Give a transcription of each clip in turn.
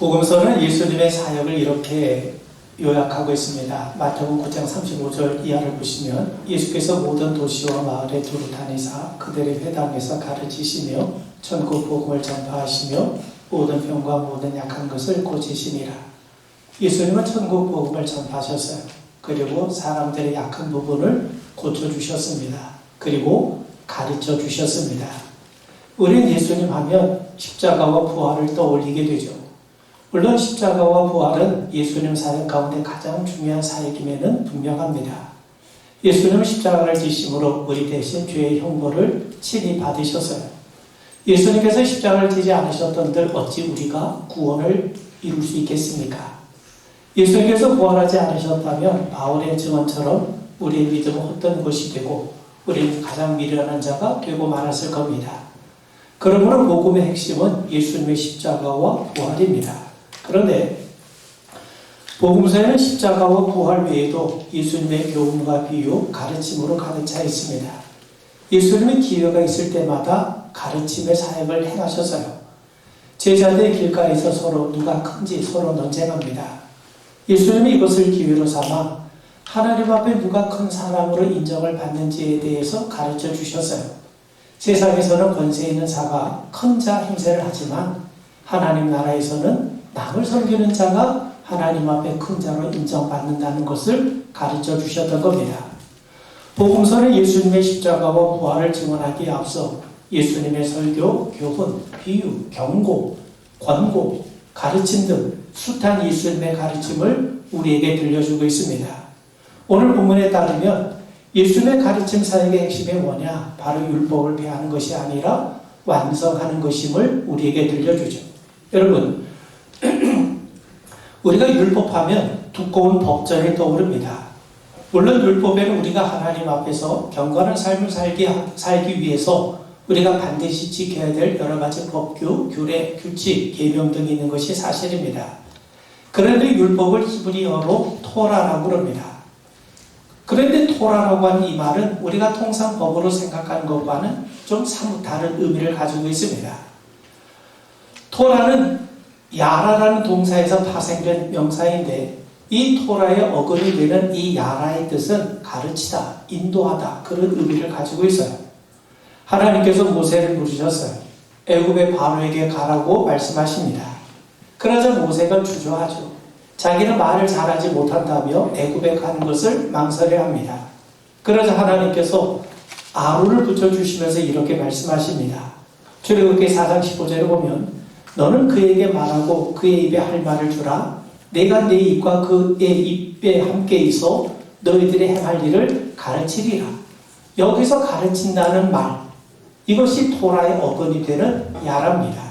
복음서는 예수님의 사역을 이렇게 요약하고 있습니다. 마태복음 9장 35절 이하를 보시면 예수께서 모든 도시와 마을에 두루 다니사 그들의 회당에서 가르치시며 천국 복음을 전파하시며 모든 병과 모든 약한 것을 고치시니라. 예수님은 천국 복음을 전파하셨어요. 그리고 사람들의 약한 부분을 고쳐주셨습니다. 그리고 가르쳐 주셨습니다. 우리는 예수님 하면 십자가와 부활을 떠올리게 되죠. 물론 십자가와 부활은 예수님 사역 가운데 가장 중요한 사역임에는 분명합니다. 예수님은 십자가를 지심으로 우리 대신 죄의 형벌을 친히 받으셨어요. 예수님께서 십자가를 지지 않으셨던들 어찌 우리가 구원을 이룰 수 있겠습니까? 예수님께서 부활하지 않으셨다면 바울의 증언처럼 우리의 믿음은 헛된 것이 되고 우리는 가장 미련한 자가 되고 말았을 겁니다. 그러므로 복음의 핵심은 예수님의 십자가와 부활입니다. 그런데 복음서에는 십자가와 부활 외에도 예수님의 교훈과 비유, 가르침으로 가득 차 있습니다. 예수님은 기회가 있을 때마다 가르침의 사역을 행하셨어요. 제자들의 길가에서 서로 누가 큰지 서로 논쟁합니다. 예수님이 이것을 기회로 삼아 하나님 앞에 누가 큰 사람으로 인정을 받는지에 대해서 가르쳐 주셨어요. 세상에서는 권세 있는 자가 큰 자 행세를 하지만 하나님 나라에서는 남을 섬기는 자가 하나님 앞에 큰 자로 인정받는다는 것을 가르쳐 주셨던 겁니다. 복음서는 예수님의 십자가와 부활을 증언하기에 앞서 예수님의 설교, 교훈, 비유, 경고, 권고, 가르침 등 숱한 예수님의 가르침을 우리에게 들려주고 있습니다. 오늘 본문에 따르면 예수님의 가르침 사역의 핵심이 뭐냐? 바로 율법을 폐하는 것이 아니라 완성하는 것임을 우리에게 들려주죠. 여러분, 우리가 율법하면 두꺼운 법전이 떠오릅니다. 물론 율법에는 우리가 하나님 앞에서 경건한 삶을 살기 위해서 우리가 반드시 지켜야 될 여러 가지 법규, 규례, 규칙, 계명 등이 있는 것이 사실입니다. 그런데 율법을 히브리어로 토라라고 합니다. 그런데 토라라고 하는 이 말은 우리가 통상 법으로 생각하는 것과는 좀 사뭇 다른 의미를 가지고 있습니다. 토라는 야라라는 동사에서 파생된 명사인데 이 토라의 어근이 되는 이 야라의 뜻은 가르치다, 인도하다 그런 의미를 가지고 있어요. 하나님께서 모세를 부르셨어요. 애굽의 바로에게 가라고 말씀하십니다. 그러자 모세가 주저하죠. 자기는 말을 잘하지 못한다며 애굽에 가는 것을 망설여합니다. 그러자 하나님께서 아론을 붙여주시면서 이렇게 말씀하십니다. 출애굽기 4장 15절에 보면 너는 그에게 말하고 그의 입에 할 말을 주라. 내가 내 입과 그의 입에 함께 있어 너희들이 행할 일을 가르치리라. 여기서 가르친다는 말, 이것이 토라의 어근이 되는 야랍니다.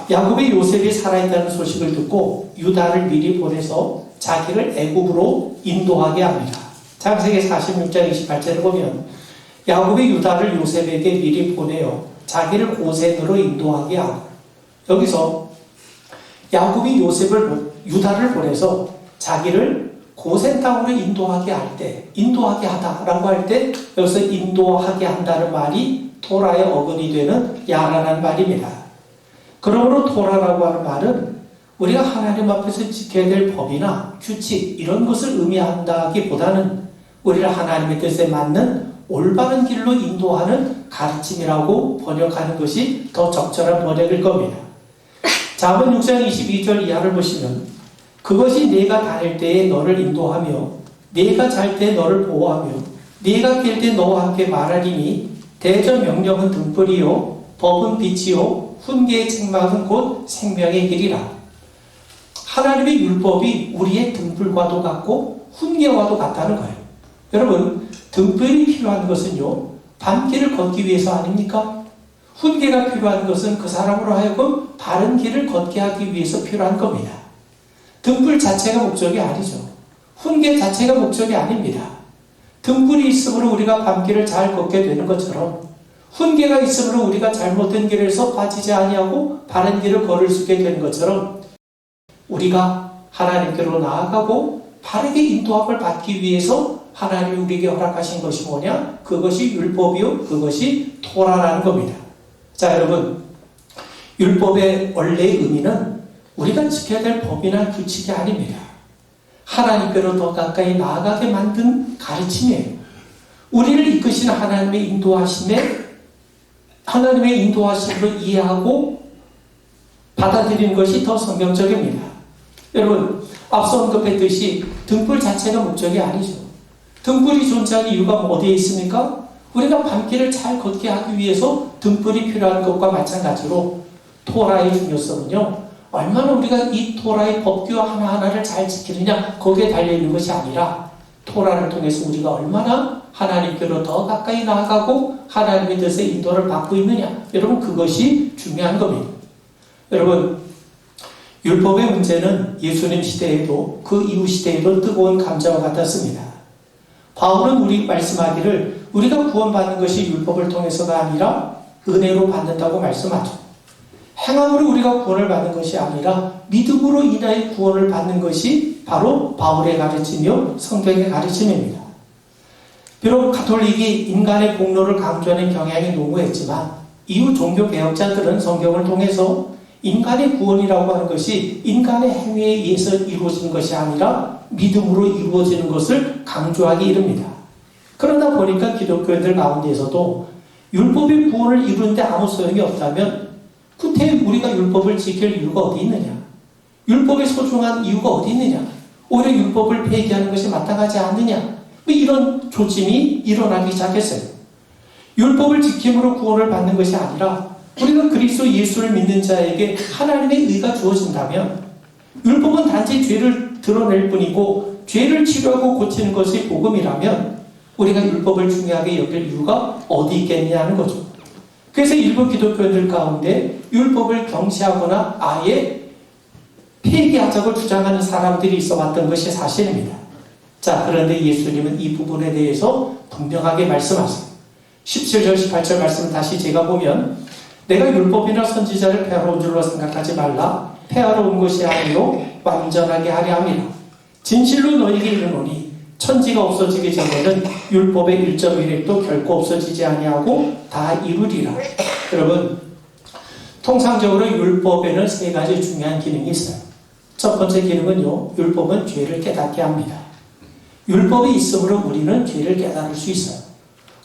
야곱이 요셉이 살아있다는 소식을 듣고 유다를 미리 보내서 자기를 애굽으로 인도하게 합니다. 창세기 46장 28절을 보면 야곱이 유다를 요셉에게 미리 보내어 자기를 고센으로 인도하게 하고, 여기서 야곱이 유다를 보내서 자기를 고센 땅으로 인도하게 하다라고 할 때 여기서 인도하게 한다는 말이 토라의 어근이 되는 야라라는 말입니다. 그러므로 토라라고 하는 말은 우리가 하나님 앞에서 지켜야 될 법이나 규칙 이런 것을 의미한다기보다는 우리를 하나님의 뜻에 맞는 올바른 길로 인도하는 가르침이라고 번역하는 것이 더 적절한 번역일 겁니다. 잠언 6장 22절 이하를 보시면 그것이 네가 다닐 때에 너를 인도하며 네가 잘 때 너를 보호하며 네가 깰 때 너와 함께 말하리니 대저 명령은 등불이요 법은 빛이요 훈계의 책망은 곧 생명의 길이라. 하나님의 율법이 우리의 등불과도 같고 훈계와도 같다는 거예요. 여러분, 등불이 필요한 것은요 밤길을 걷기 위해서 아닙니까? 훈계가 필요한 것은 그 사람으로 하여금 바른 길을 걷게 하기 위해서 필요한 겁니다. 등불 자체가 목적이 아니죠. 훈계 자체가 목적이 아닙니다. 등불이 있으므로 우리가 밤길을 잘 걷게 되는 것처럼 훈계가 있으므로 우리가 잘못된 길에서 빠지지 아니하고 바른 길을 걸을 수 있게 되는 것처럼 우리가 하나님께로 나아가고 바르게 인도함을 받기 위해서 하나님이 우리에게 허락하신 것이 뭐냐? 그것이 율법이요 그것이 토라라는 겁니다. 자, 여러분, 율법의 원래의 의미는 우리가 지켜야 될 법이나 규칙이 아닙니다. 하나님께로 더 가까이 나아가게 만든 가르침이에요. 우리를 이끄시는 하나님의 인도하심으로 이해하고 받아들이는 것이 더 성경적입니다. 여러분, 앞서 언급했듯이 등불 자체가 목적이 아니죠. 등불이 존재하는 이유가 어디에 있습니까? 우리가 밤길을 잘 걷게 하기 위해서 등불이 필요한 것과 마찬가지로 토라의 중요성은요, 얼마나 우리가 이 토라의 법규 하나하나를 잘 지키느냐, 거기에 달려있는 것이 아니라 토라를 통해서 우리가 얼마나 하나님께로 더 가까이 나아가고 하나님의 뜻의 인도를 받고 있느냐, 여러분, 그것이 중요한 겁니다. 여러분, 율법의 문제는 예수님 시대에도 그 이후 시대에도 뜨거운 감자와 같았습니다. 바울은 우리 말씀하기를 우리가 구원받는 것이 율법을 통해서가 아니라 은혜로 받는다고 말씀하죠. 행함으로 우리가 구원을 받는 것이 아니라 믿음으로 인하여 구원을 받는 것이 바로 바울의 가르침이요 성경의 가르침입니다. 비록 가톨릭이 인간의 공로를 강조하는 경향이 농후했지만 이후 종교개혁자들은 성경을 통해서 인간의 구원이라고 하는 것이 인간의 행위에 의해서 이루어지는 것이 아니라 믿음으로 이루어지는 것을 강조하기 이릅니다. 그러다 보니까 기독교인들 가운데에서도 율법이 구원을 이루는데 아무 소용이 없다면 그때 우리가 율법을 지킬 이유가 어디 있느냐? 율법의 소중한 이유가 어디 있느냐? 오히려 율법을 폐기하는 것이 마땅하지 않느냐? 이런 조짐이 일어나기 시작했어요. 율법을 지킴으로 구원을 받는 것이 아니라 우리가 그리스도 예수를 믿는 자에게 하나님의 의가 주어진다면 율법은 단지 죄를 드러낼 뿐이고 죄를 치료하고 고치는 것이 복음이라면 우리가 율법을 중요하게 여길 이유가 어디 있겠느냐는 거죠. 그래서 일부 기독교인들 가운데 율법을 경시하거나 아예 폐기하자고 주장하는 사람들이 있어 왔던 것이 사실입니다. 자, 그런데 예수님은 이 부분에 대해서 분명하게 말씀하세요. 17절, 18절 말씀을 다시 제가 보면 내가 율법이나 선지자를 폐하러 온 줄로 생각하지 말라. 폐하러 온 것이 아니요 완전하게 하려 함이라. 진실로 너희에게 이르노니 천지가 없어지기 전에는 율법의 1.1획도 결코 없어지지 아니하고 다 이루리라. 여러분, 통상적으로 율법에는 세 가지 중요한 기능이 있어요. 첫 번째 기능은요, 율법은 죄를 깨닫게 합니다. 율법이 있으므로 우리는 죄를 깨달을 수 있어요.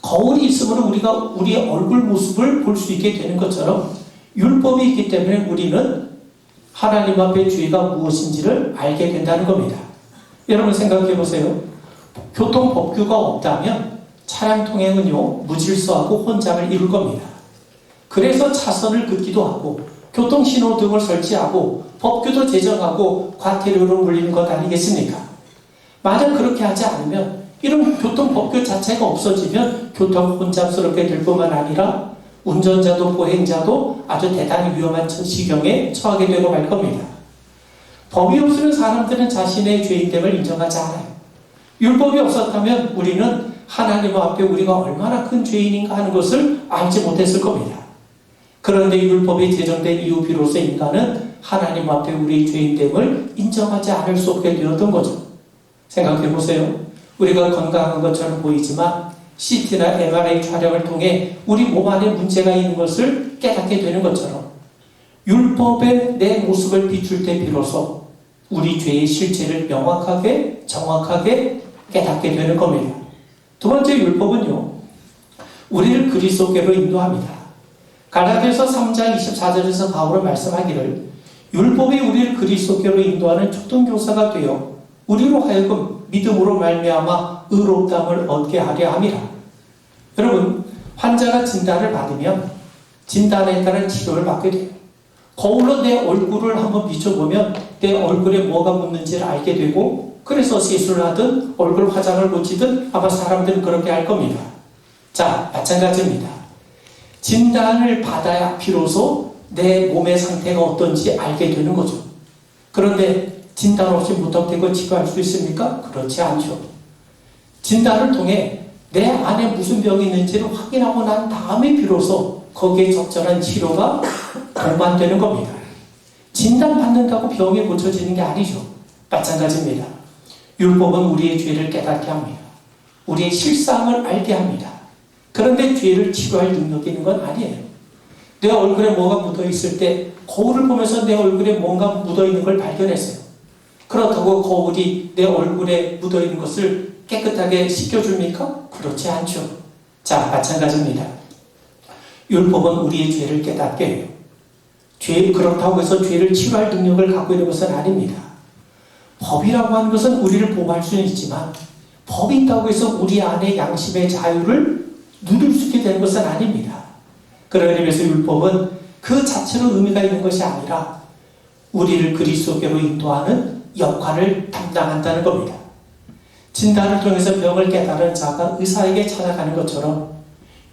거울이 있으므로 우리가 우리의 얼굴 모습을 볼 수 있게 되는 것처럼 율법이 있기 때문에 우리는 하나님 앞에 죄가 무엇인지를 알게 된다는 겁니다. 여러분 생각해 보세요. 교통법규가 없다면 차량 통행은요 무질서하고 혼잡을 이룰 겁니다. 그래서 차선을 긋기도 하고 교통신호등을 설치하고 법규도 제정하고 과태료로 물리는 것 아니겠습니까? 만약 그렇게 하지 않으면 이런 교통법규 자체가 없어지면 교통 혼잡스럽게 될 뿐만 아니라 운전자도 보행자도 아주 대단히 위험한 지경에 처하게 되고 말 겁니다. 법이 없으면 사람들은 자신의 죄인됨을 인정하지 않아요. 율법이 없었다면 우리는 하나님 앞에 우리가 얼마나 큰 죄인인가 하는 것을 알지 못했을 겁니다. 그런데 율법이 제정된 이후 비로소 인간은 하나님 앞에 우리의 죄인됨을 인정하지 않을 수 없게 되었던 거죠. 생각해 보세요. 우리가 건강한 것처럼 보이지만 CT나 MRI 촬영을 통해 우리 몸 안에 문제가 있는 것을 깨닫게 되는 것처럼 율법의 내 모습을 비출 때 비로소 우리 죄의 실체를 명확하게 정확하게 깨닫게 되는 겁니다. 두 번째 율법은요, 우리를 그리스도께로 인도합니다. 갈라디아서 3장 24절에서 바울은 말씀하기를 율법이 우리를 그리스도께로 인도하는 초등교사가 되어 우리로 하여금 믿음으로 말미암아 의롭다함을 얻게 하려 함이라. 여러분, 환자가 진단을 받으면 진단에 따른 치료를 받게 돼요. 거울로 내 얼굴을 한번 비춰보면 내 얼굴에 뭐가 묻는지를 알게 되고 그래서 세수를 하든 얼굴 화장을 고치든 아마 사람들은 그렇게 할 겁니다. 자, 마찬가지입니다. 진단을 받아야 비로소 내 몸의 상태가 어떤지 알게 되는 거죠. 그런데 진단 없이 무턱대고 치료할 수 있습니까? 그렇지 않죠. 진단을 통해 내 안에 무슨 병이 있는지를 확인하고 난 다음에 비로소 거기에 적절한 치료가 동반되는 겁니다. 진단받는다고 병이 고쳐지는 게 아니죠. 마찬가지입니다. 율법은 우리의 죄를 깨닫게 합니다. 우리의 실상을 알게 합니다. 그런데 죄를 치료할 능력이 있는 건 아니에요. 내 얼굴에 뭐가 묻어있을 때 거울을 보면서 내 얼굴에 뭔가 묻어있는 걸 발견했어요. 그렇다고 거울이 내 얼굴에 묻어있는 것을 깨끗하게 씻겨줍니까? 그렇지 않죠. 자, 마찬가지입니다. 율법은 우리의 죄를 깨닫게 해요. 그렇다고 해서 죄를 치료할 능력을 갖고 있는 것은 아닙니다. 법이라고 하는 것은 우리를 보호할 수는 있지만 법이 있다고 해서 우리 안에 양심의 자유를 누릴 수 있게 되는 것은 아닙니다. 그러기 위해서 율법은 그 자체로 의미가 있는 것이 아니라 우리를 그리스도께로 인도하는 역할을 담당한다는 겁니다. 진단을 통해서 병을 깨달은 자가 의사에게 찾아가는 것처럼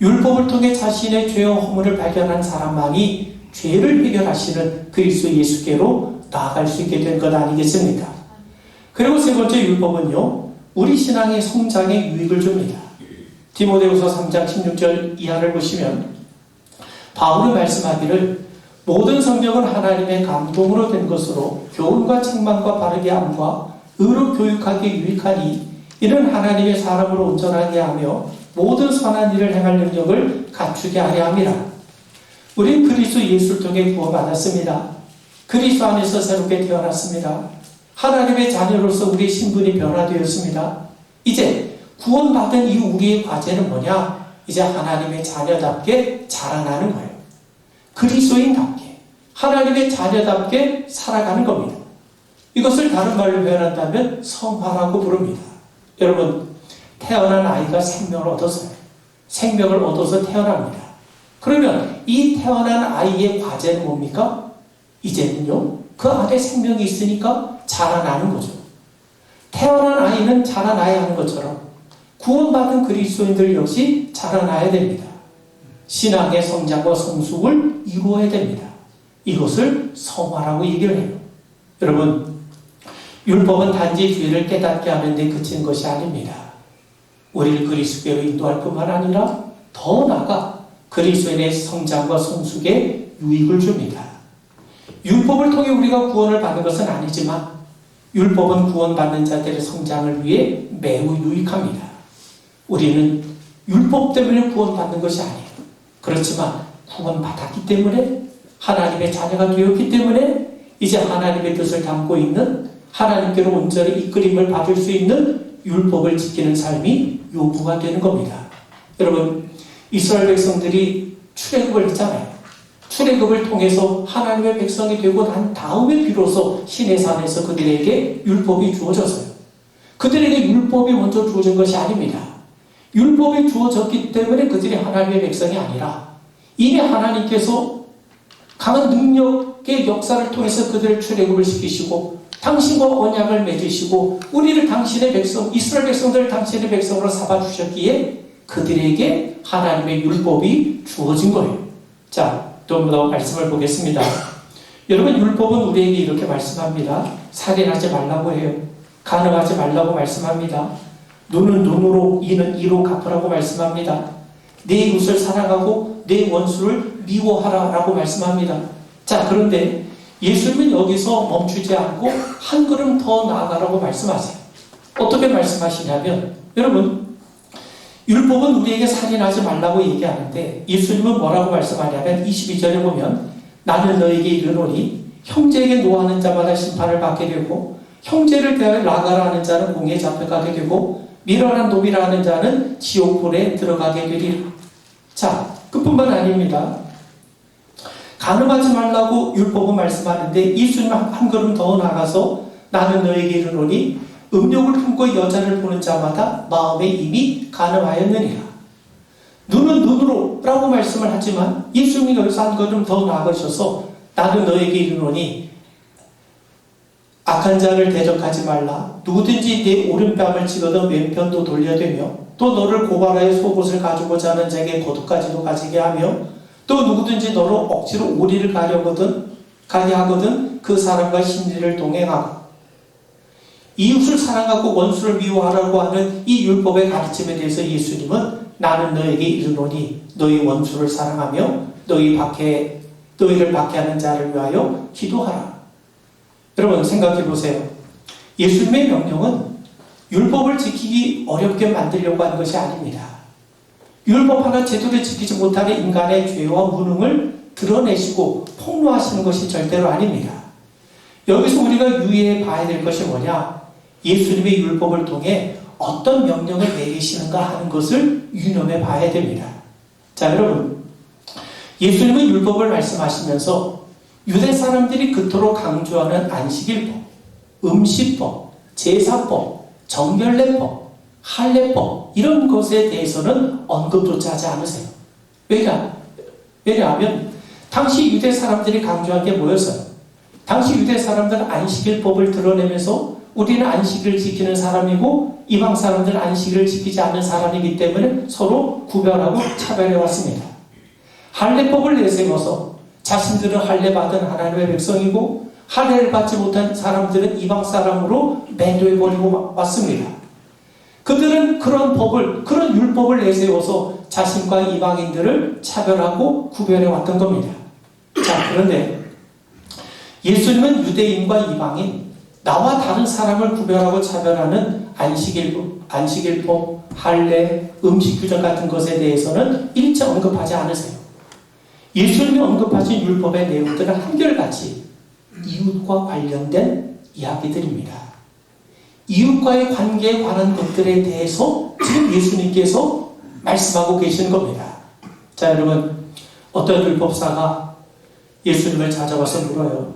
율법을 통해 자신의 죄와 허물을 발견한 사람만이 죄를 해결하시는 그리스도 예수께로 나아갈 수 있게 된 것 아니겠습니까? 그리고 세 번째 율법은요, 우리 신앙의 성장에 유익을 줍니다. 디모데후서 3장 16절 이하를 보시면 바울이 말씀하기를 모든 성경은 하나님의 감동으로 된 것으로 교훈과 책망과 바르게 함과 의로 교육하기에 유익하니 이는 하나님의 사람으로 온전하게 하며 모든 선한 일을 행할 능력을 갖추게 하려 함이라. 우린 그리스도 예수를 통해 구원받았습니다. 그리스도 안에서 새롭게 태어났습니다. 하나님의 자녀로서 우리의 신분이 변화되었습니다. 이제 구원받은 이 우리의 과제는 뭐냐? 이제 하나님의 자녀답게 자라나는 거예요. 그리스도인답게, 하나님의 자녀답게 살아가는 겁니다. 이것을 다른 말로 표현한다면 성화라고 부릅니다. 여러분, 태어난 아이가 생명을 얻었어요. 생명을 얻어서 태어납니다. 그러면 이 태어난 아이의 과제는 뭡니까? 이제는요, 그 안에 생명이 있으니까 자라나는 거죠. 태어난 아이는 자라나야 하는 것처럼 구원받은 그리스도인들 역시 자라나야 됩니다. 신앙의 성장과 성숙을 이루어야 됩니다. 이것을 성화라고 얘기를 해요. 여러분, 율법은 단지 죄를 깨닫게 하는 데 그친 것이 아닙니다. 우리를 그리스도께로 인도할 뿐만 아니라 더 나아가 그리스도인의 성장과 성숙에 유익을 줍니다. 율법을 통해 우리가 구원을 받는 것은 아니지만 율법은 구원받는 자들의 성장을 위해 매우 유익합니다. 우리는 율법 때문에 구원받는 것이 아니에요. 그렇지만 구원받았기 때문에 하나님의 자녀가 되었기 때문에 이제 하나님의 뜻을 담고 있는 하나님께로 온전히 이끌림을 받을 수 있는 율법을 지키는 삶이 요구가 되는 겁니다. 여러분, 이스라엘 백성들이 출애굽을 했잖아요. 출애굽을 통해서 하나님의 백성이 되고 난 다음에 비로소 시내산에서 그들에게 율법이 주어졌어요. 그들에게 율법이 먼저 주어진 것이 아닙니다. 율법이 주어졌기 때문에 그들이 하나님의 백성이 아니라 이미 하나님께서 강한 능력의 역사를 통해서 그들을 출애굽을 시키시고 당신과 언약을 맺으시고 우리를 당신의 백성, 이스라엘 백성들을 당신의 백성으로 삼아주셨기에 그들에게 하나님의 율법이 주어진 거예요. 자, 좀 더 말씀을 보겠습니다. 여러분, 율법은 우리에게 이렇게 말씀합니다. 살인하지 말라고 해요. 간음하지 말라고 말씀합니다. 눈은 눈으로, 이는 이로 갚으라고 말씀합니다. 내 이웃을 사랑하고 내 원수를 미워하라라고 말씀합니다. 자, 그런데 예수님은 여기서 멈추지 않고 한 걸음 더 나아가라고 말씀하세요. 어떻게 말씀하시냐면, 여러분, 율법은 우리에게 살인하지 말라고 얘기하는데 예수님은 뭐라고 말씀하냐면 22절에 보면 나는 너에게 이르노니 형제에게 노하는 자마다 심판을 받게 되고 형제를 대하여 나가라 하는 자는 공에 잡혀가게 되고 미련한 노비라 하는 자는 지옥불에 들어가게 되리라. 자, 그뿐만 아닙니다. 간음하지 말라고 율법은 말씀하는데 예수님은 한 걸음 더 나가서 나는 너에게 이르노니 음욕을 품고 여자를 보는 자마다 마음에 이미 간음하였느니라. 눈은 눈으로 라고 말씀을 하지만 예수님이 여기서 한 걸음 더 나아가셔서 나는 너에게 이르노니 악한 자를 대적하지 말라. 누구든지 네 오른뺨을 치거든 왼편도 돌려대며 또 너를 고발하여 속옷을 가지고자 하는 자에게 겉옷까지도 가지게 하며 또 누구든지 너로 억지로 오리를 가게 하거든 그 사람과 심리를 동행하고 이웃을 사랑하고 원수를 미워하라고 하는 이 율법의 가르침에 대해서 예수님은 나는 너에게 이르노니 너희 원수를 사랑하며 너희를 박해하는 자를 위하여 기도하라. 여러분, 생각해 보세요. 예수님의 명령은 율법을 지키기 어렵게 만들려고 하는 것이 아닙니다. 율법 하나 제대로 지키지 못하는 인간의 죄와 무능을 드러내시고 폭로하시는 것이 절대로 아닙니다. 여기서 우리가 유의해 봐야 될 것이 뭐냐? 예수님의 율법을 통해 어떤 명령을 내리시는가 하는 것을 유념해 봐야 됩니다. 자, 여러분, 예수님은 율법을 말씀하시면서 유대 사람들이 그토록 강조하는 안식일법, 음식법, 제사법, 정결례법, 할례법 이런 것에 대해서는 언급조차 하지 않으세요. 왜냐하면 당시 유대 사람들이 강조한 게 뭐였어요? 당시 유대 사람들은 안식일법을 드러내면서 우리는 안식일을 지키는 사람이고 이방 사람들은 안식일을 지키지 않는 사람이기 때문에 서로 구별하고 차별해 왔습니다. 할례법을 내세워서 자신들은 할례받은 하나님의 백성이고 할례를 받지 못한 사람들은 이방 사람으로 매도해버리고 왔습니다. 그들은 그런 법을, 그런 율법을 내세워서 자신과 이방인들을 차별하고 구별해 왔던 겁니다. 자, 그런데 예수님은 유대인과 이방인, 나와 다른 사람을 구별하고 차별하는 안식일법, 할례, 음식 규정 같은 것에 대해서는 일체 언급하지 않으세요. 예수님이 언급하신 율법의 내용들은 한결같이 이웃과 관련된 이야기들입니다. 이웃과의 관계에 관한 것들에 대해서 지금 예수님께서 말씀하고 계시는 겁니다. 자, 여러분, 어떤 율법사가 예수님을 찾아와서 물어요.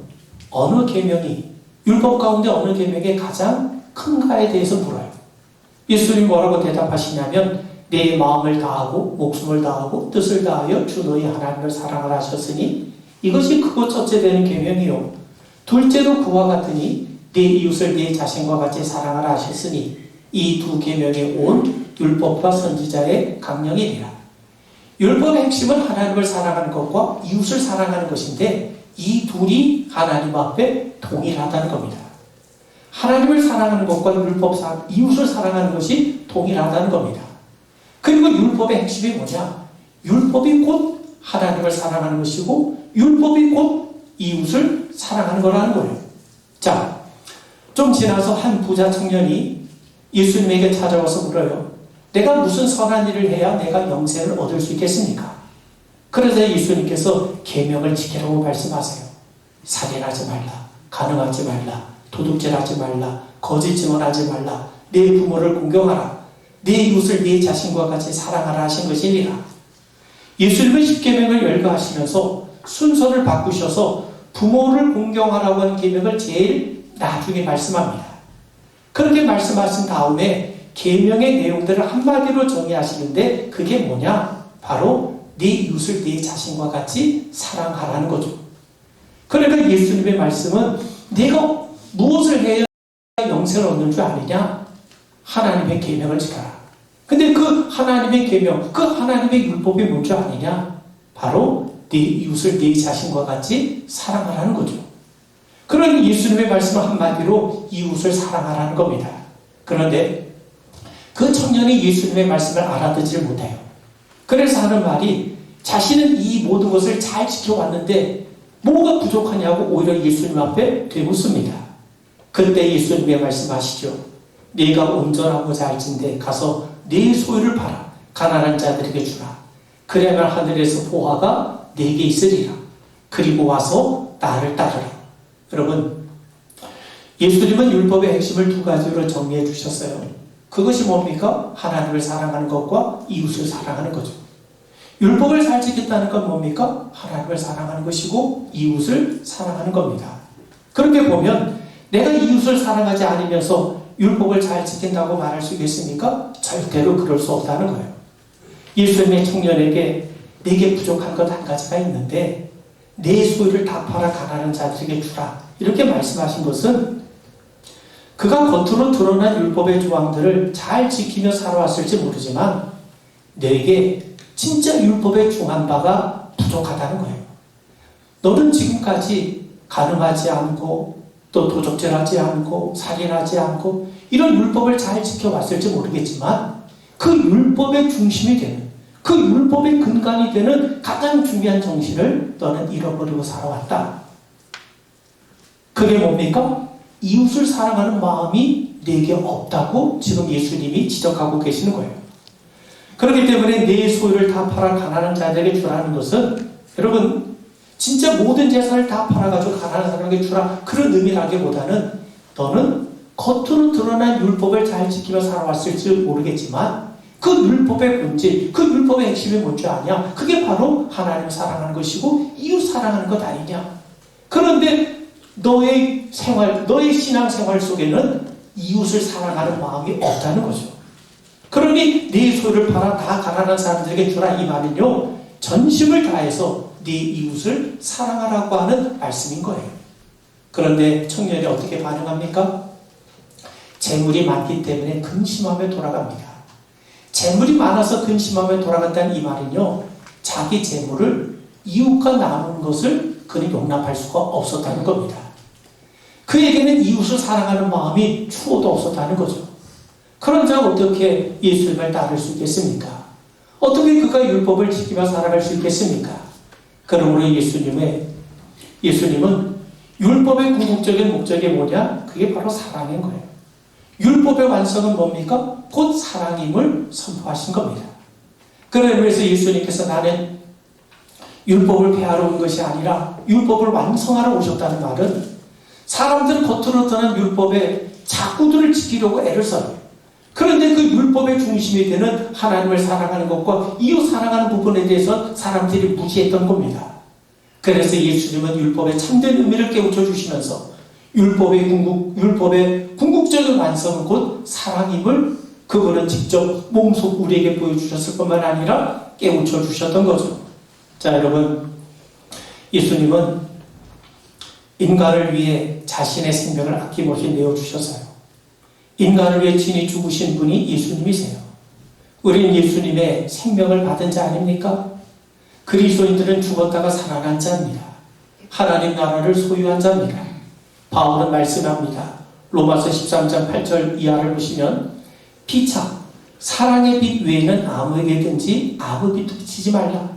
어느 계명이, 율법 가운데 어느 계명이 가장 큰가에 대해서 물어요. 예수님이 뭐라고 대답하시냐면 내 마음을 다하고 목숨을 다하고 뜻을 다하여 주 너희 하나님을 사랑하라 하셨으니 이것이 크고 첫째 되는 계명이요 둘째도 그와 같으니 내 이웃을 내 자신과 같이 사랑하라 하셨으니 이 두 계명에 온 율법과 선지자의 강령이니라. 율법의 핵심은 하나님을 사랑하는 것과 이웃을 사랑하는 것인데 이 둘이 하나님 앞에 동일하다는 겁니다. 하나님을 사랑하는 것과 이웃을 사랑하는 것이 동일하다는 겁니다. 그리고 율법의 핵심이 뭐냐? 율법이 곧 하나님을 사랑하는 것이고 율법이 곧 이웃을 사랑하는 거라는 거예요. 자, 좀 지나서 한 부자 청년이 예수님에게 찾아와서 물어요. 내가 무슨 선한 일을 해야 내가 영생을 얻을 수 있겠습니까? 그러자 예수님께서 계명을 지키라고 말씀하세요. 살인하지 말라, 간음하지 말라, 도둑질하지 말라, 거짓 증언하지 말라, 내 부모를 공경하라, 내 이웃을 내 자신과 같이 사랑하라 하신 것이니라. 예수님은 십계명을 열거하시면서 순서를 바꾸셔서 부모를 공경하라고 하는 계명을 제일 나중에 말씀합니다. 그렇게 말씀하신 다음에 계명의 내용들을 한마디로 정의하시는데 그게 뭐냐? 바로 네 이웃을 네 자신과 같이 사랑하라는 거죠. 그러니까 예수님의 말씀은 네가 무엇을 해야 영생을 얻는 줄 아느냐? 하나님의 계명을 지켜라. 근데 그 하나님의 계명, 그 하나님의 율법이 뭔 줄 아느냐? 바로 네 이웃을 네 자신과 같이 사랑하라는 거죠. 그러니 예수님의 말씀은 한마디로 이웃을 사랑하라는 겁니다. 그런데 그 청년이 예수님의 말씀을 알아듣지를 못해요. 그래서 하는 말이 자신은 이 모든 것을 잘 지켜왔는데 뭐가 부족하냐고 오히려 예수님 앞에 되묻습니다. 그때 예수님의 말씀하시죠. 네가 온전하고자 할진대 가서 네 소유를 팔아 가난한 자들에게 주라. 그래야만 하늘에서 보화가 네게 있으리라. 그리고 와서 나를 따르라. 여러분, 예수님은 율법의 핵심을 두 가지로 정리해 주셨어요. 그것이 뭡니까? 하나님을 사랑하는 것과 이웃을 사랑하는 거죠. 율법을 잘 지켰다는 건 뭡니까? 하나님을 사랑하는 것이고 이웃을 사랑하는 겁니다. 그렇게 보면 내가 이웃을 사랑하지 않으면서 율법을 잘 지킨다고 말할 수 있겠습니까? 절대로 그럴 수 없다는 거예요. 예수님의 청년에게 내게 부족한 것 한 가지가 있는데 내 소유를 다 팔아 가난한 자들에게 주라. 이렇게 말씀하신 것은 그가 겉으로 드러난 율법의 조항들을 잘 지키며 살아왔을지 모르지만 내게 진짜 율법의 중한 바가 부족하다는 거예요. 너는 지금까지 간음하지 않고 또 도적질하지 않고 살인하지 않고 이런 율법을 잘 지켜왔을지 모르겠지만 그 율법의 중심이 되는 그 율법의 근간이 되는 가장 중요한 정신을 너는 잃어버리고 살아왔다. 그게 뭡니까? 이웃을 사랑하는 마음이 내게 없다고 지금 예수님이 지적하고 계시는 거예요. 그렇기 때문에 내 소유를 다 팔아 가난한 자들에게 주라는 것은 여러분 진짜 모든 재산을 다 팔아가지고 가난한 사람에게 주라 그런 의미라기보다는 너는 겉으로 드러난 율법을 잘 지키며 살아왔을지 모르겠지만 그 율법의 본질, 그 율법의 핵심이 뭔지 아냐? 그게 바로 하나님을 사랑하는 것이고 이웃 사랑하는 것 아니냐? 그런데 너의 생활, 너의 신앙생활 속에는 이웃을 사랑하는 마음이 없다는 거죠. 그러니 네 소유를 팔아 다 가난한 사람들에게 주라 이 말은요, 전심을 다해서 네 이웃을 사랑하라고 하는 말씀인 거예요. 그런데 청년이 어떻게 반응합니까? 재물이 많기 때문에 근심하며 돌아갑니다. 재물이 많아서 근심하며 돌아간다는 이 말은요, 자기 재물을 이웃과 나누는 것을 그는 용납할 수가 없었다는 겁니다. 그에게는 이웃을 사랑하는 마음이 추호도 없었다는 거죠. 그런 자가 어떻게 예수님을 따를 수 있겠습니까? 어떻게 그가 율법을 지키며 살아갈 수 있겠습니까? 그러므로 예수님은 율법의 궁극적인 목적이 뭐냐? 그게 바로 사랑인 거예요. 율법의 완성은 뭡니까? 곧 사랑임을 선포하신 겁니다. 그래서 예수님께서 나는 율법을 폐하러 온 것이 아니라 율법을 완성하러 오셨다는 말은 사람들은 겉으로 드러난 율법의 자꾸들을 지키려고 애를 써요. 그런데 그 율법의 중심이 되는 하나님을 사랑하는 것과 이웃 사랑하는 부분에 대해서 사람들이 무시했던 겁니다. 그래서 예수님은 율법의 참된 의미를 깨우쳐 주시면서 율법의 궁극적인 완성은 곧 사랑임을 그분은 직접 몸소 우리에게 보여주셨을 뿐만 아니라 깨우쳐 주셨던 거죠. 자, 여러분, 예수님은 인간을 위해 자신의 생명을 아낌없이 내어주셔서요. 인간을 위해 친히 죽으신 분이 예수님이세요. 우리는 예수님의 생명을 받은 자 아닙니까? 그리스도인들은 죽었다가 살아난 자입니다. 하나님 나라를 소유한 자입니다. 바울은 말씀합니다. 로마서 13장 8절 이하를 보시면 피차 사랑의 빛 외에는 아무에게든지 아무 빛도 비치지 말라.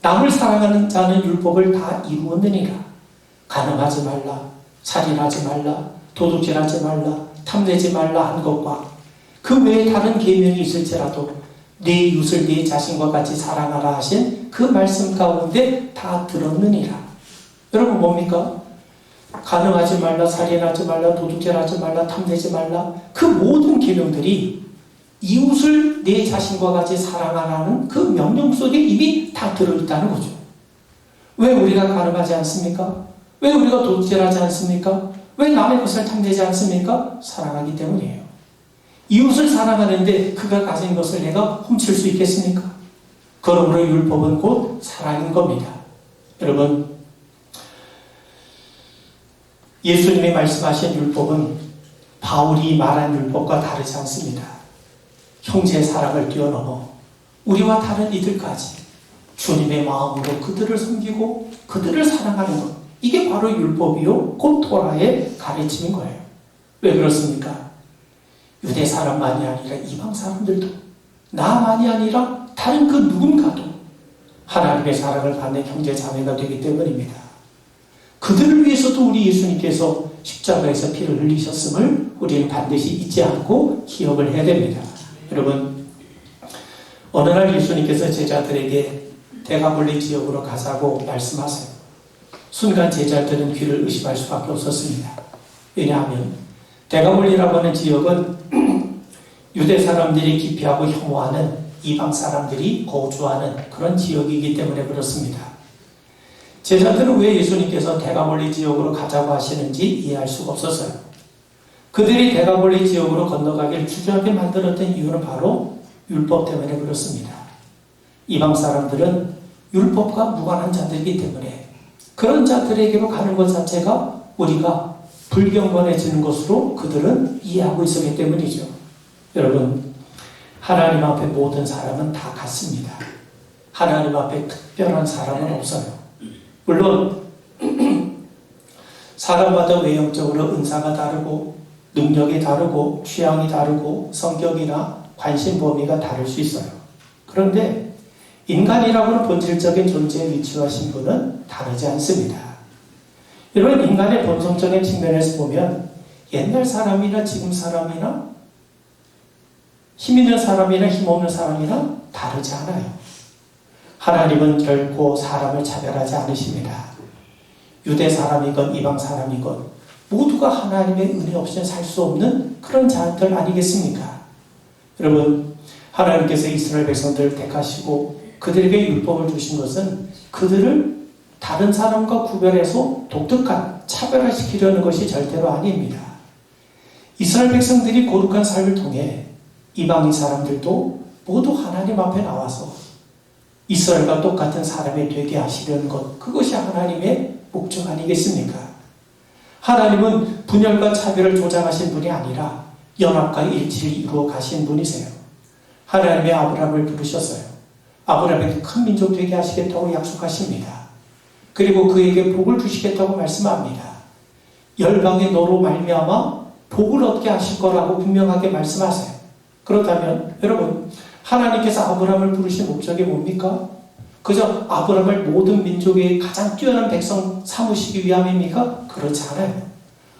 남을 사랑하는 자는 율법을 다 이루었느니라. 간음하지 말라, 살인하지 말라, 도둑질하지 말라, 탐내지 말라 한 것과 그 외에 다른 계명이 있을지라도 네 이웃을 네 자신과 같이 사랑하라 하신 그 말씀 가운데 다 들었느니라. 여러분 뭡니까? 간음하지 말라, 살인하지 말라, 도둑질하지 말라, 탐내지 말라, 그 모든 계명들이 이웃을 내 자신과 같이 사랑하라는 그 명령 속에 이미 다 들어있다는 거죠. 왜 우리가 간음하지 않습니까? 왜 우리가 도둑질하지 않습니까? 왜 남의 것을 탐내지 않습니까? 사랑하기 때문이에요. 이웃을 사랑하는데 그가 가진 것을 내가 훔칠 수 있겠습니까? 그러므로 율법은 곧 사랑인 겁니다. 여러분, 예수님이 말씀하신 율법은 바울이 말한 율법과 다르지 않습니다. 형제의 사랑을 뛰어넘어 우리와 다른 이들까지 주님의 마음으로 그들을 섬기고 그들을 사랑하는 것, 이게 바로 율법이요 곧 토라의 가르침인 거예요. 왜 그렇습니까? 유대 사람만이 아니라 이방 사람들도, 나만이 아니라 다른 그 누군가도 하나님의 사랑을 받는 형제 자매가 되기 때문입니다. 그들을 위해서도 우리 예수님께서 십자가에서 피를 흘리셨음을 우리는 반드시 잊지 않고 기억을 해야 됩니다. 여러분, 어느 날 예수님께서 제자들에게 대가볼리 지역으로 가자고 말씀하세요. 순간 제자들은 귀를 의심할 수밖에 없었습니다. 왜냐하면 대가볼리라고 하는 지역은 유대 사람들이 기피하고 혐오하는 이방 사람들이 거주하는 그런 지역이기 때문에 그렇습니다. 제자들은 왜 예수님께서 대가볼리 지역으로 가자고 하시는지 이해할 수가 없었어요. 그들이 대가볼리 지역으로 건너가길 주저하게 만들었던 이유는 바로 율법 때문에 그렇습니다. 이방 사람들은 율법과 무관한 자들이기 때문에 그런 자들에게로 가는 것 자체가 우리가 불경건해지는 것으로 그들은 이해하고 있었기 때문이죠. 여러분, 하나님 앞에 모든 사람은 다 같습니다. 하나님 앞에 특별한 사람은 없어요. 물론 사람마다 외형적으로 은사가 다르고 능력이 다르고 취향이 다르고 성격이나 관심 범위가 다를 수 있어요. 그런데 인간이라고는 본질적인 존재에 위치하신 분은 다르지 않습니다. 여러분, 인간의 본성적인 측면에서 보면 옛날 사람이나 지금 사람이나 힘 있는 사람이나 힘 없는 사람이나 다르지 않아요. 하나님은 결코 사람을 차별하지 않으십니다. 유대 사람이건 이방 사람이건 모두가 하나님의 은혜 없이는 살 수 없는 그런 자들 아니겠습니까? 여러분, 하나님께서 이스라엘 백성들을 택하시고 그들에게 율법을 주신 것은 그들을 다른 사람과 구별해서 독특한 차별화시키려는 것이 절대로 아닙니다. 이스라엘 백성들이 거룩한 삶을 통해 이방인 사람들도 모두 하나님 앞에 나와서 이스라엘과 똑같은 사람이 되게 하시려는 것, 그것이 하나님의 목적 아니겠습니까? 하나님은 분열과 차별을 조장하신 분이 아니라 연합과 일치를 이루어 가신 분이세요. 하나님의 아브라함을 부르셨어요. 아브라함에게 큰 민족 되게 하시겠다고 약속하십니다. 그리고 그에게 복을 주시겠다고 말씀합니다. 열방의 너로 말미암아 복을 얻게 하실 거라고 분명하게 말씀하세요. 그렇다면 여러분, 하나님께서 아브라함을 부르신 목적이 뭡니까? 그저 아브라함을 모든 민족의 가장 뛰어난 백성 삼으시기 위함입니까? 그렇지 않아요.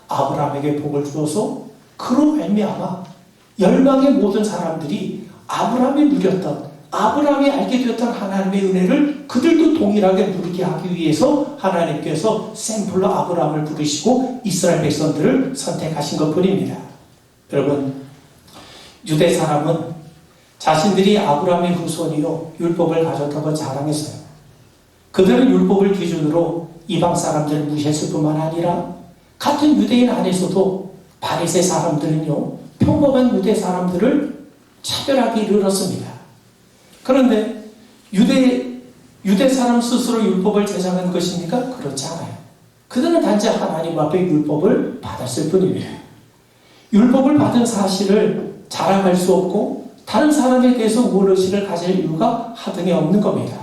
아브라함에게 복을 주어서 그로 말미암아 열방의 모든 사람들이 아브라함이 누렸던, 아브라함이 알게 되었던 하나님의 은혜를 그들도 동일하게 누리게 하기 위해서 하나님께서 샘플로 아브라함을 부르시고 이스라엘 백성들을 선택하신 것뿐입니다. 여러분, 유대 사람은 자신들이 아브라함의 후손이요 율법을 가졌다고 자랑했어요. 그들은 율법을 기준으로 이방 사람들을 무시했을 뿐만 아니라 같은 유대인 안에서도 바리새 사람들은요 평범한 유대 사람들을 차별하게 이르렀습니다. 그런데 유대 사람 스스로 율법을 제정한 것입니까? 그렇지 않아요. 그들은 단지 하나님 앞에 율법을 받았을 뿐입니다. 율법을 받은 사실을 자랑할 수 없고 다른 사람에 대해서 우월의식을 가질 이유가 하등에 없는 겁니다.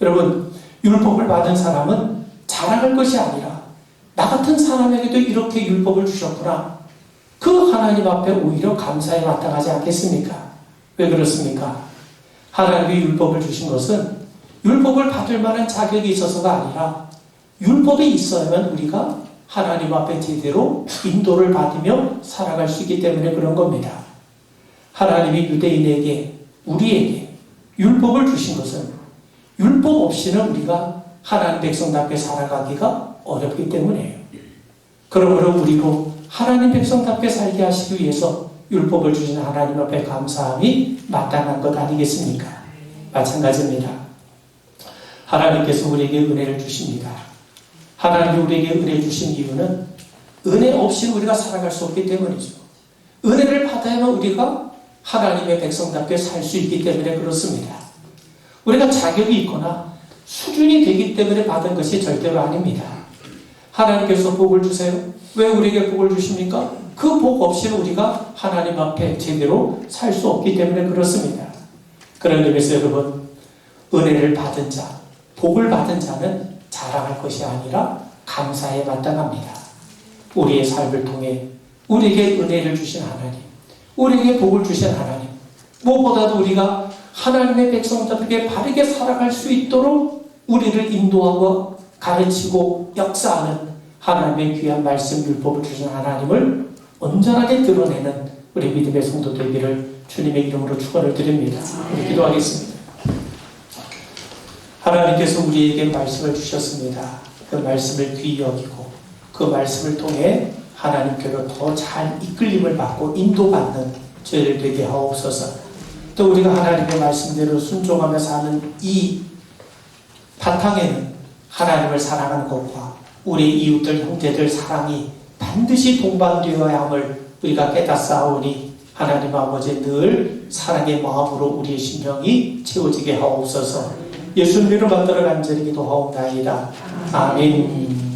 여러분, 율법을 받은 사람은 자랑할 것이 아니라 나 같은 사람에게도 이렇게 율법을 주셨구나. 그 하나님 앞에 오히려 감사에 마땅하지 않겠습니까? 왜 그렇습니까? 하나님이 율법을 주신 것은 율법을 받을 만한 자격이 있어서가 아니라 율법이 있어야만 우리가 하나님 앞에 제대로 인도를 받으며 살아갈 수 있기 때문에 그런 겁니다. 하나님이 유대인에게, 우리에게 율법을 주신 것은 율법 없이는 우리가 하나님 백성답게 살아가기가 어렵기 때문이에요. 그러므로 우리도 하나님 백성답게 살게 하시기 위해서 율법을 주신 하나님 앞에 감사함이 마땅한 것 아니겠습니까? 마찬가지입니다. 하나님께서 우리에게 은혜를 주십니다. 하나님이 우리에게 은혜 주신 이유는 은혜 없이 우리가 살아갈 수 없기 때문이죠. 은혜를 받아야만 우리가 하나님의 백성답게 살 수 있기 때문에 그렇습니다. 우리가 자격이 있거나 수준이 되기 때문에 받은 것이 절대로 아닙니다. 하나님께서 복을 주세요. 왜 우리에게 복을 주십니까? 그 복 없이는 우리가 하나님 앞에 제대로 살 수 없기 때문에 그렇습니다. 그런 의미에서 여러분, 은혜를 받은 자, 복을 받은 자는 자랑할 것이 아니라 감사에 마땅합니다. 우리의 삶을 통해 우리에게 은혜를 주신 하나님, 우리에게 복을 주신 하나님, 무엇보다도 우리가 하나님의 백성답게 바르게 살아갈 수 있도록 우리를 인도하고 가르치고 역사하는 하나님의 귀한 말씀 율법을 주신 하나님을 온전하게 드러내는 우리 믿음의 성도 되기를 주님의 이름으로 축원을 드립니다. 우리 기도하겠습니다. 하나님께서 우리에게 말씀을 주셨습니다. 그 말씀을 귀히 여기고 그 말씀을 통해 하나님께로 더 잘 이끌림을 받고 인도받는 저희들 되게 하옵소서. 또 우리가 하나님의 말씀대로 순종하며 사는 이 바탕에는 하나님을 사랑하는 것과 우리 이웃들 형제들 사랑이 반드시 동반되어야 함을 우리가 깨닫사오니 하나님 아버지 늘 사랑의 마음으로 우리의 심령이 채워지게 하옵소서. 예수님으로 만들어 간절히 기도하옵나이다. 아멘.